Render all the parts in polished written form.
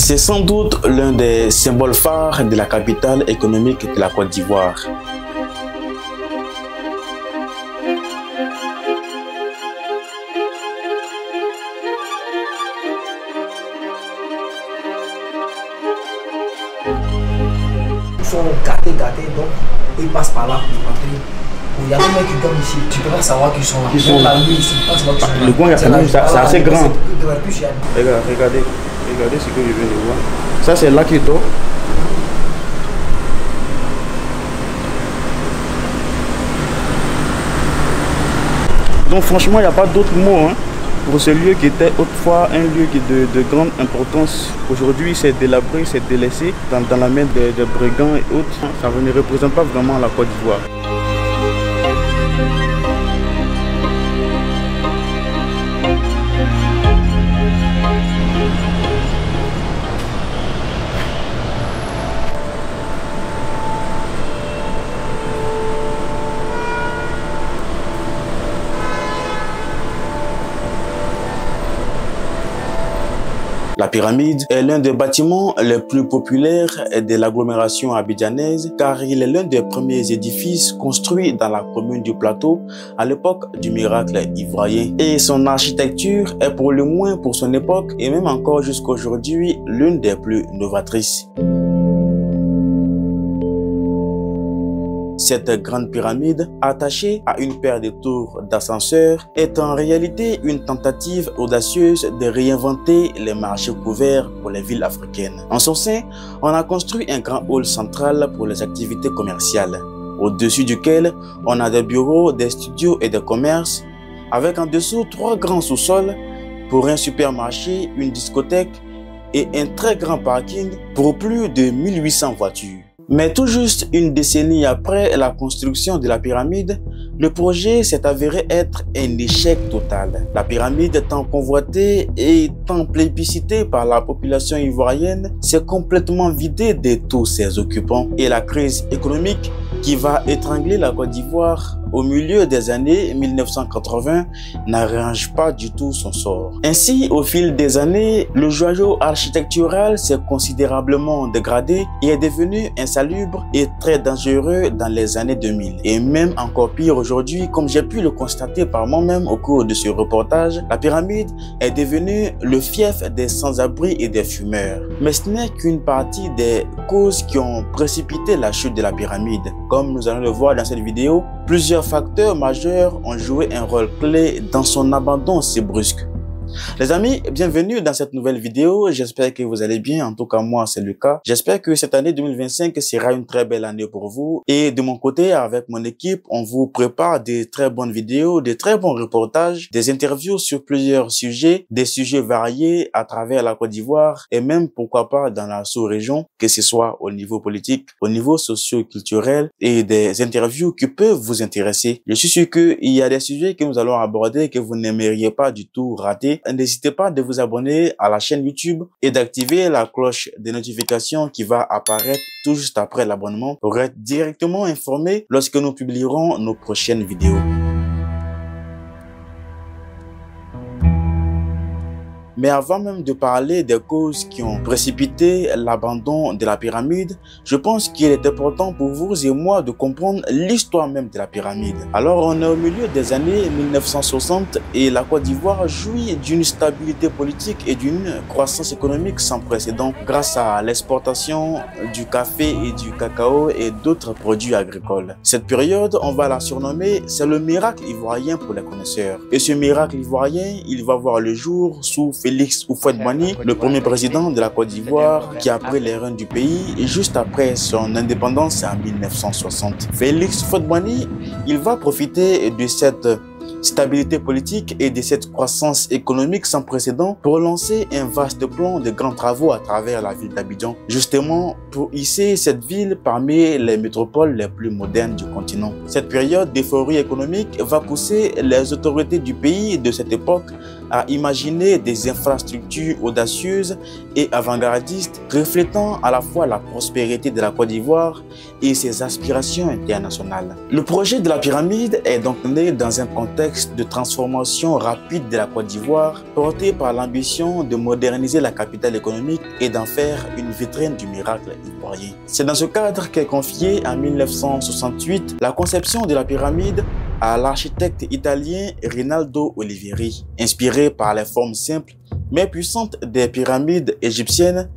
C'est sans doute l'un des symboles phares de la capitale économique de la Côte d'Ivoire. Ils sont gâtés, donc ils passent par là pour rentrer. Il y a des mecs qui dorment ici, tu peux pas savoir qu'ils sont là. Ils sont la nuit ici, tu peux pas savoir qu'ils sont là. Le coin, c'est assez grand. Regardez ce que je viens de voir. Ça, c'est Lakito. Donc franchement, il n'y a pas d'autre mot pour ce lieu qui était autrefois un lieu de grande importance. Aujourd'hui, c'est délabré, c'est délaissé dans la main des brigands et autres. Ça ne représente pas vraiment la Côte d'Ivoire. La pyramide est l'un des bâtiments les plus populaires de l'agglomération abidjanaise car il est l'un des premiers édifices construits dans la commune du Plateau à l'époque du miracle ivoirien. Et son architecture est pour le moins pour son époque et même encore jusqu'à aujourd'hui l'une des plus novatrices. Cette grande pyramide, attachée à une paire de tours d'ascenseurs, est en réalité une tentative audacieuse de réinventer les marchés couverts pour les villes africaines. En son sein, on a construit un grand hall central pour les activités commerciales, au-dessus duquel on a des bureaux, des studios et des commerces, avec en dessous 3 grands sous-sols pour un supermarché, une discothèque et un très grand parking pour plus de 1800 voitures. Mais tout juste une décennie après la construction de la pyramide, le projet s'est avéré être un échec total. La pyramide, tant convoitée et tant plébiscitée par la population ivoirienne, s'est complètement vidée de tous ses occupants. Et la crise économique qui va étrangler la Côte d'Ivoire au milieu des années 1980 n'arrange pas du tout son sort. Ainsi, au fil des années, le joyau architectural s'est considérablement dégradé et est devenu insalubre et très dangereux dans les années 2000. Et même encore pire aujourd'hui, comme j'ai pu le constater par moi-même au cours de ce reportage, la pyramide est devenue le fief des sans-abri et des fumeurs. Mais ce n'est qu'une partie des causes qui ont précipité la chute de la pyramide. Comme nous allons le voir dans cette vidéo, plusieurs facteurs majeurs ont joué un rôle clé dans son abandon si brusque. Les amis, bienvenue dans cette nouvelle vidéo. J'espère que vous allez bien. En tout cas, moi, c'est le cas. J'espère que cette année 2025 sera une très belle année pour vous. Et de mon côté, avec mon équipe, on vous prépare des très bonnes vidéos, des très bons reportages, des interviews sur plusieurs sujets, des sujets variés à travers la Côte d'Ivoire et même, pourquoi pas, dans la sous-région, que ce soit au niveau politique, au niveau socio-culturel et des interviews qui peuvent vous intéresser. Je suis sûr qu'il y a des sujets que nous allons aborder que vous n'aimeriez pas du tout rater. N'hésitez pas de vous abonner à la chaîne YouTube et d'activer la cloche de notification qui va apparaître tout juste après l'abonnement pour être directement informé lorsque nous publierons nos prochaines vidéos. Mais avant même de parler des causes qui ont précipité l'abandon de la pyramide, je pense qu'il est important pour vous et moi de comprendre l'histoire même de la pyramide. Alors on est au milieu des années 1960 et la Côte d'Ivoire jouit d'une stabilité politique et d'une croissance économique sans précédent grâce à l'exportation du café et du cacao et d'autres produits agricoles. Cette période, on va la surnommer, c'est le miracle ivoirien pour les connaisseurs. Et ce miracle ivoirien, il va voir le jour sous Félix Houphouët-Boigny, le premier président de la Côte d'Ivoire qui a pris les rênes du pays et juste après son indépendance en 1960. Félix Houphouët-Boigny, il va profiter de cette stabilité politique et de cette croissance économique sans précédent pour lancer un vaste plan de grands travaux à travers la ville d'Abidjan, justement pour hisser cette ville parmi les métropoles les plus modernes du continent. Cette période d'euphorie économique va pousser les autorités du pays de cette époque a imaginé des infrastructures audacieuses et avant-gardistes reflétant à la fois la prospérité de la Côte d'Ivoire et ses aspirations internationales. Le projet de la pyramide est donc né dans un contexte de transformation rapide de la Côte d'Ivoire, porté par l'ambition de moderniser la capitale économique et d'en faire une vitrine du miracle ivoirien. C'est dans ce cadre qu'est confiée en 1968 la conception de la pyramide à l'architecte italien Rinaldo Olivieri. Inspiré par les formes simples mais puissantes des pyramides égyptiennes,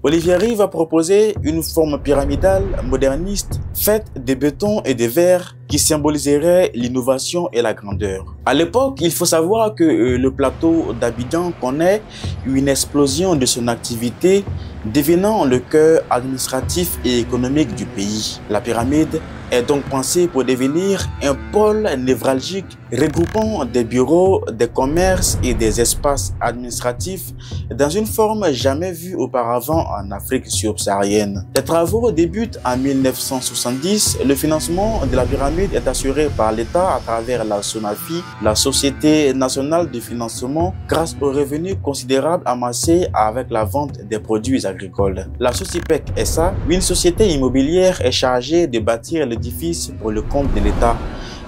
Olivieri va proposer une forme pyramidale moderniste faite de béton et de verre qui symboliserait l'innovation et la grandeur. À l'époque, il faut savoir que le plateau d'Abidjan connaît une explosion de son activité, devenant le cœur administratif et économique du pays. La pyramide est donc pensée pour devenir un pôle névralgique regroupant des bureaux, des commerces et des espaces administratifs dans une forme jamais vue auparavant en Afrique subsaharienne. Les travaux débutent en 1970. Le financement de la pyramide est assuré par l'État à travers la SONAFI, la Société nationale de financement, grâce aux revenus considérables amassés avec la vente des produits agricoles. La SOCIPEC SA, une société immobilière, est chargée de bâtir l'édifice pour le compte de l'État.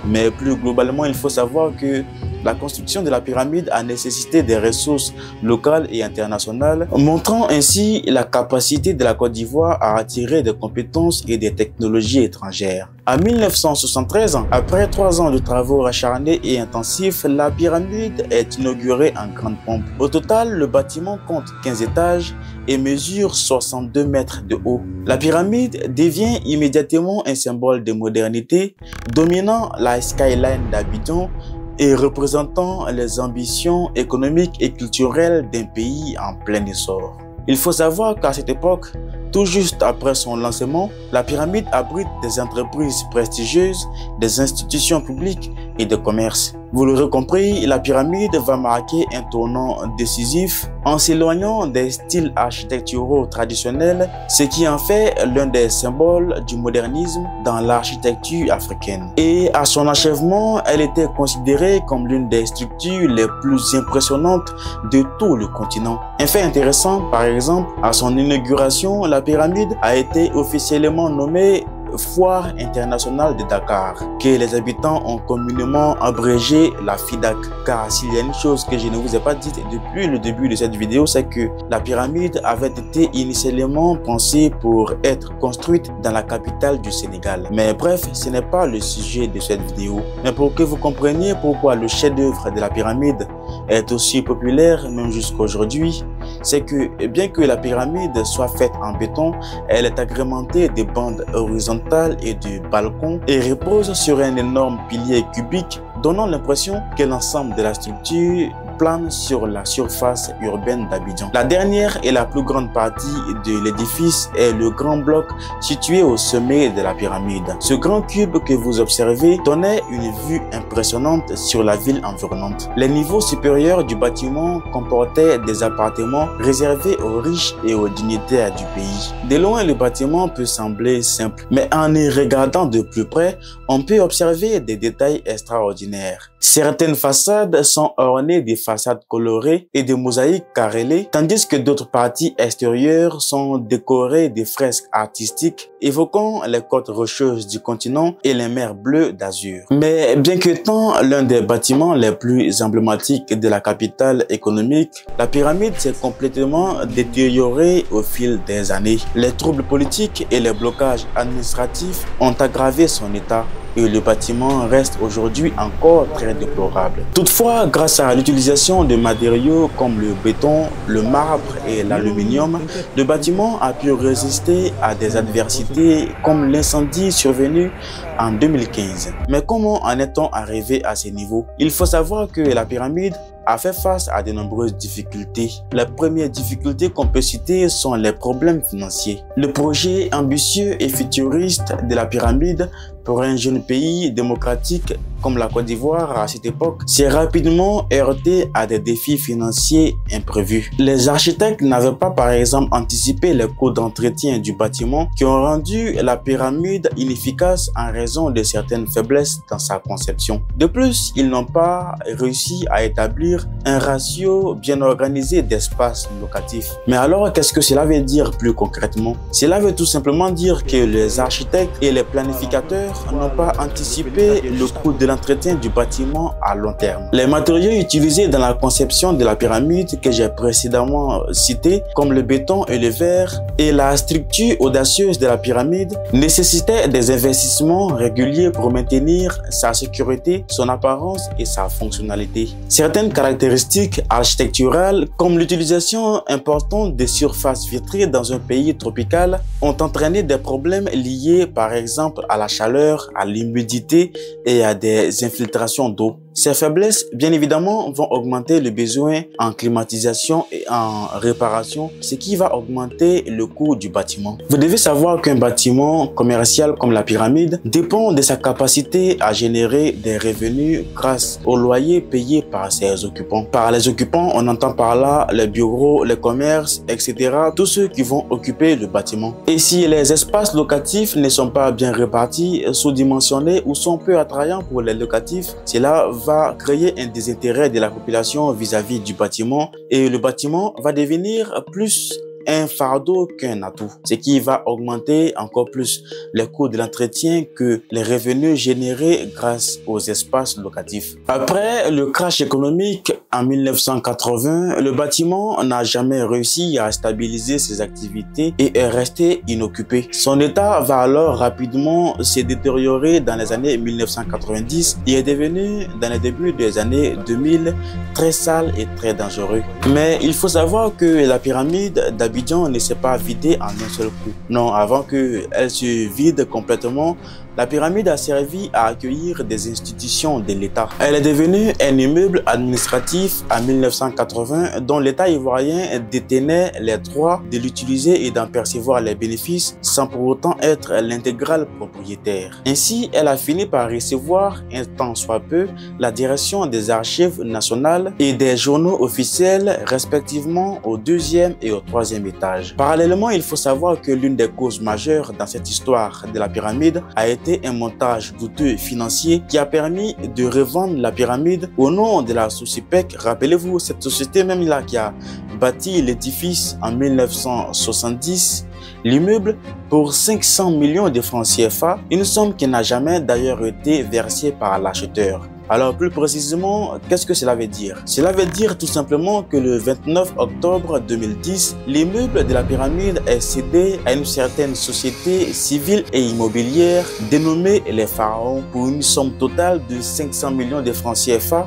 Mais plus globalement, il faut savoir que la construction de la pyramide a nécessité des ressources locales et internationales, montrant ainsi la capacité de la Côte d'Ivoire à attirer des compétences et des technologies étrangères. En 1973, après 3 ans de travaux acharnés et intensifs, la pyramide est inaugurée en grande pompe. Au total, le bâtiment compte 15 étages et mesure 62 mètres de haut. La pyramide devient immédiatement un symbole de modernité, dominant la skyline d'Abidjan et représentant les ambitions économiques et culturelles d'un pays en plein essor. Il faut savoir qu'à cette époque, tout juste après son lancement, la pyramide abrite des entreprises prestigieuses, des institutions publiques et des commerces. Vous l'aurez compris, la pyramide va marquer un tournant décisif en s'éloignant des styles architecturaux traditionnels, ce qui en fait l'un des symboles du modernisme dans l'architecture africaine. Et à son achèvement, elle était considérée comme l'une des structures les plus impressionnantes de tout le continent. Un fait intéressant, par exemple, à son inauguration, la pyramide a été officiellement nommée Foire internationale de Dakar, que les habitants ont communément abrégé la FIDAK. Car s'il y a une chose que je ne vous ai pas dite depuis le début de cette vidéo, c'est que la pyramide avait été initialement pensée pour être construite dans la capitale du Sénégal. Mais bref, ce n'est pas le sujet de cette vidéo. Mais pour que vous compreniez pourquoi le chef-d'œuvre de la pyramide est aussi populaire même jusqu'à aujourd'hui, c'est que bien que la pyramide soit faite en béton, elle est agrémentée de bandes horizontales et de balcons et repose sur un énorme pilier cubique, donnant l'impression que l'ensemble de la structure plane sur la surface urbaine d'Abidjan. La dernière et la plus grande partie de l'édifice est le grand bloc situé au sommet de la pyramide. Ce grand cube que vous observez donnait une vue impressionnante sur la ville environnante. Les niveaux supérieurs du bâtiment comportaient des appartements réservés aux riches et aux dignitaires du pays. De loin, le bâtiment peut sembler simple, mais en y regardant de plus près, on peut observer des détails extraordinaires. Certaines façades sont ornées de façades colorées et de mosaïques carrelées, tandis que d'autres parties extérieures sont décorées de fresques artistiques évoquant les côtes rocheuses du continent et les mers bleues d'azur. Mais bien qu'étant l'un des bâtiments les plus emblématiques de la capitale économique, la pyramide s'est complètement détériorée au fil des années. Les troubles politiques et les blocages administratifs ont aggravé son état, et le bâtiment reste aujourd'hui encore très déplorable. Toutefois, grâce à l'utilisation de matériaux comme le béton, le marbre et l'aluminium, le bâtiment a pu résister à des adversités comme l'incendie survenu en 2015. Mais comment en est-on arrivé à ce niveau? Il faut savoir que la pyramide a fait face à de nombreuses difficultés. Les premières difficultés qu'on peut citer sont les problèmes financiers. Le projet ambitieux et futuriste de la pyramide pour un jeune pays démocratique comme la Côte d'Ivoire à cette époque, s'est rapidement heurté à des défis financiers imprévus. Les architectes n'avaient pas par exemple anticipé les coûts d'entretien du bâtiment qui ont rendu la pyramide inefficace en raison de certaines faiblesses dans sa conception. De plus, ils n'ont pas réussi à établir un ratio bien organisé d'espaces locatifs. Mais alors, qu'est-ce que cela veut dire plus concrètement? Cela veut tout simplement dire que les architectes et les planificateurs n'ont pas anticipé le coût de l'entretien du bâtiment à long terme. Les matériaux utilisés dans la conception de la pyramide que j'ai précédemment cités, comme le béton et le verre, et la structure audacieuse de la pyramide, nécessitaient des investissements réguliers pour maintenir sa sécurité, son apparence et sa fonctionnalité. Certaines caractéristiques architecturales, comme l'utilisation importante des surfaces vitrées dans un pays tropical, ont entraîné des problèmes liés par exemple à la chaleur, à l'humidité et à des infiltrations d'eau. Ces faiblesses, bien évidemment, vont augmenter le besoin en climatisation et en réparation, ce qui va augmenter le coût du bâtiment. Vous devez savoir qu'un bâtiment commercial comme la pyramide dépend de sa capacité à générer des revenus grâce aux loyers payés par ses occupants. Par les occupants, on entend par là les bureaux, les commerces, etc. Tous ceux qui vont occuper le bâtiment. Et si les espaces locatifs ne sont pas bien répartis, sous-dimensionnés ou sont peu attrayants pour les locatifs, cela va créer un désintérêt de la population vis-à-vis du bâtiment et le bâtiment va devenir plus un fardeau qu'un atout, ce qui va augmenter encore plus les coûts de l'entretien que les revenus générés grâce aux espaces locatifs. Après le crash économique en 1980, le bâtiment n'a jamais réussi à stabiliser ses activités et est resté inoccupé. Son état va alors rapidement se détériorer dans les années 1990 et est devenu dans les débuts des années 2000 très sale et très dangereux. Mais il faut savoir que la pyramide d'Abidjan ne s'est pas vidée en un seul coup. Non, avant qu'elle se vide complètement, la pyramide a servi à accueillir des institutions de l'État. Elle est devenue un immeuble administratif en 1980 dont l'État ivoirien détenait les droits de l'utiliser et d'en percevoir les bénéfices sans pour autant être l'intégral propriétaire. Ainsi, elle a fini par recevoir un tant soit peu la direction des archives nationales et des journaux officiels respectivement au 2e et au 3e étage. Parallèlement, il faut savoir que l'une des causes majeures dans cette histoire de la pyramide a été un montage douteux financier qui a permis de revendre la pyramide au nom de la Socipec. Rappelez-vous, cette société même là qui a bâti l'édifice en 1970, l'immeuble pour 500 millions de francs CFA, une somme qui n'a jamais d'ailleurs été versée par l'acheteur. Alors plus précisément, qu'est-ce que cela veut dire? Cela veut dire tout simplement que le 29 octobre 2010, l'immeuble de la pyramide est cédé à une certaine société civile et immobilière dénommée les Pharaons pour une somme totale de 500 millions de francs CFA,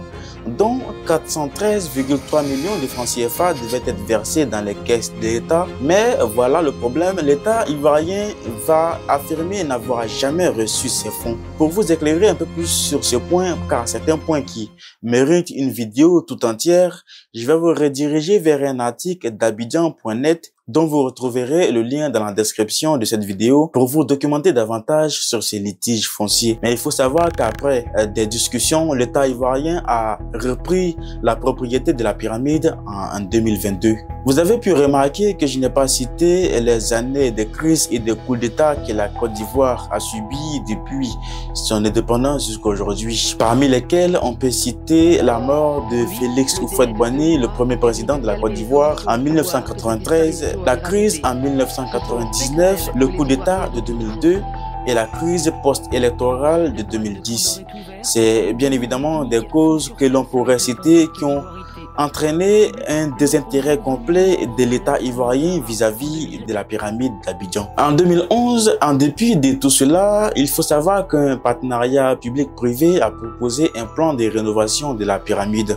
dont 413,3 millions de francs CFA devaient être versés dans les caisses de l'État. Mais voilà le problème, l'État ivoirien va affirmer n'avoir jamais reçu ces fonds. Pour vous éclairer un peu plus sur ce point, car c'est un point qui mérite une vidéo tout entière, je vais vous rediriger vers un article d'Abidjan.net dont vous retrouverez le lien dans la description de cette vidéo pour vous documenter davantage sur ces litiges fonciers. Mais il faut savoir qu'après des discussions, l'État ivoirien a repris la propriété de la pyramide en 2022. Vous avez pu remarquer que je n'ai pas cité les années de crise et de coups d'État que la Côte d'Ivoire a subi depuis son indépendance jusqu'à aujourd'hui, parmi lesquels on peut citer la mort de Félix Houphouët-Boigny, le premier président de la Côte d'Ivoire en 1993, la crise en 1999, le coup d'État de 2002 et la crise post-électorale de 2010. C'est bien évidemment des causes que l'on pourrait citer qui ont entraîné un désintérêt complet de l'État ivoirien vis-à-vis de la pyramide d'Abidjan. En 2011, en dépit de tout cela, il faut savoir qu'un partenariat public-privé a proposé un plan de rénovation de la pyramide.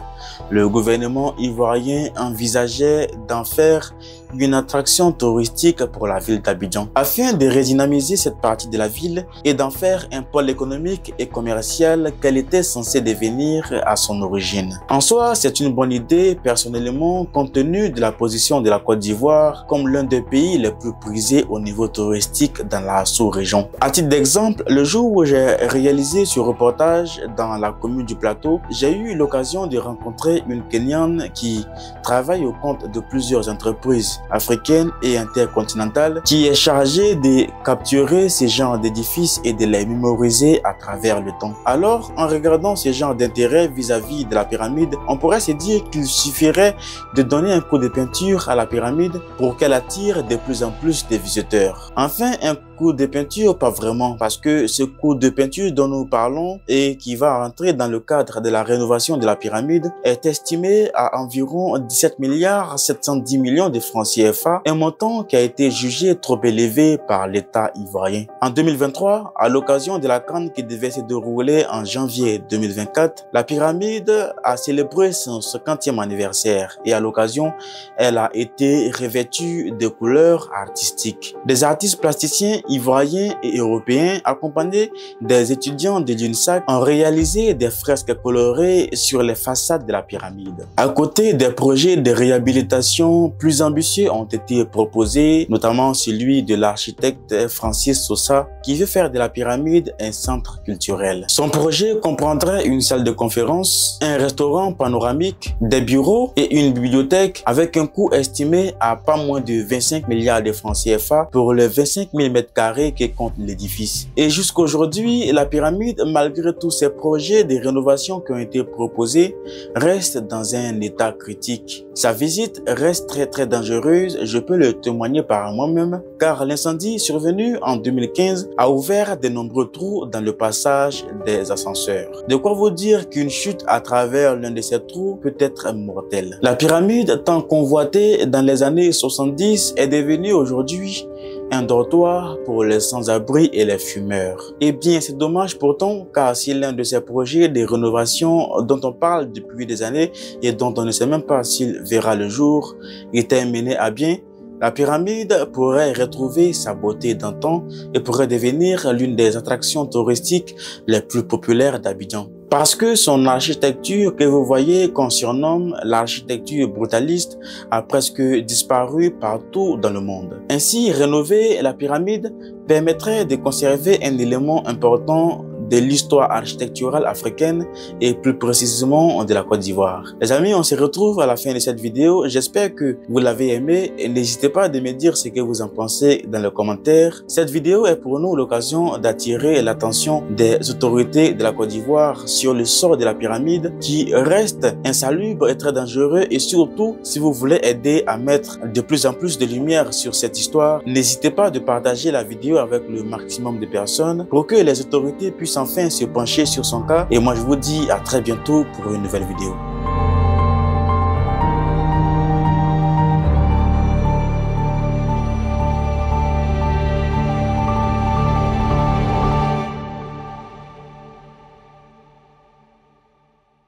Le gouvernement ivoirien envisageait d'en faire une attraction touristique pour la ville d'Abidjan, afin de redynamiser cette partie de la ville et d'en faire un pôle économique et commercial qu'elle était censée devenir à son origine. En soi, c'est une bonne idée visiter personnellement compte tenu de la position de la Côte d'Ivoire comme l'un des pays les plus prisés au niveau touristique dans la sous-région. À titre d'exemple, le jour où j'ai réalisé ce reportage dans la commune du Plateau, j'ai eu l'occasion de rencontrer une Kenyane qui travaille au compte de plusieurs entreprises africaines et intercontinentales, qui est chargée de capturer ces genres d'édifices et de les mémoriser à travers le temps. Alors, en regardant ce genre d'intérêt vis-à-vis de la pyramide, on pourrait se dire qu'il suffirait de donner un coup de peinture à la pyramide pour qu'elle attire de plus en plus de visiteurs. Enfin, un coup de peinture, pas vraiment, parce que ce coup de peinture dont nous parlons et qui va entrer dans le cadre de la rénovation de la pyramide est estimé à environ 17 milliards 710 millions de francs CFA, un montant qui a été jugé trop élevé par l'État ivoirien. En 2023, à l'occasion de la CAN qui devait se dérouler en janvier 2024, la pyramide a célébré son 50e anniversaire et à l'occasion, elle a été revêtue de couleurs artistiques. Des artistes plasticiens ivoiriens et européens accompagnés des étudiants de l'UNSAC ont réalisé des fresques colorées sur les façades de la pyramide. À côté des projets de réhabilitation plus ambitieux ont été proposés, notamment celui de l'architecte Francis Sosa qui veut faire de la pyramide un centre culturel. Son projet comprendrait une salle de conférence, un restaurant panoramique, des bureaux et une bibliothèque avec un coût estimé à pas moins de 25 milliards de francs CFA pour les 25 000 m² que compte l'édifice. Et jusqu'aujourd'hui, la pyramide, malgré tous ces projets de rénovation qui ont été proposés, reste dans un état critique. Sa visite reste très dangereuse, je peux le témoigner par moi-même, car l'incendie survenu en 2015 a ouvert de nombreux trous dans le passage des ascenseurs. De quoi vous dire qu'une chute à travers l'un de ces trous peut être mortelle. La pyramide, tant convoitée dans les années 70, est devenue aujourd'hui un dortoir pour les sans-abri et les fumeurs. Eh bien, c'est dommage pourtant, car si l'un de ces projets de rénovation dont on parle depuis des années et dont on ne sait même pas s'il verra le jour était mené à bien, la pyramide pourrait retrouver sa beauté d'antan et pourrait devenir l'une des attractions touristiques les plus populaires d'Abidjan. Parce que son architecture que vous voyez qu'on surnomme l'architecture brutaliste a presque disparu partout dans le monde. Ainsi, rénover la pyramide permettrait de conserver un élément important de l'histoire architecturale africaine et plus précisément de la Côte d'Ivoire. Les amis, on se retrouve à la fin de cette vidéo. J'espère que vous l'avez aimé et n'hésitez pas à me dire ce que vous en pensez dans les commentaires. Cette vidéo est pour nous l'occasion d'attirer l'attention des autorités de la Côte d'Ivoire sur le sort de la pyramide qui reste insalubre et très dangereux, et surtout si vous voulez aider à mettre de plus en plus de lumière sur cette histoire, n'hésitez pas de partager la vidéo avec le maximum de personnes pour que les autorités puissent enfin se pencher sur son cas. Et moi je vous dis à très bientôt pour une nouvelle vidéo.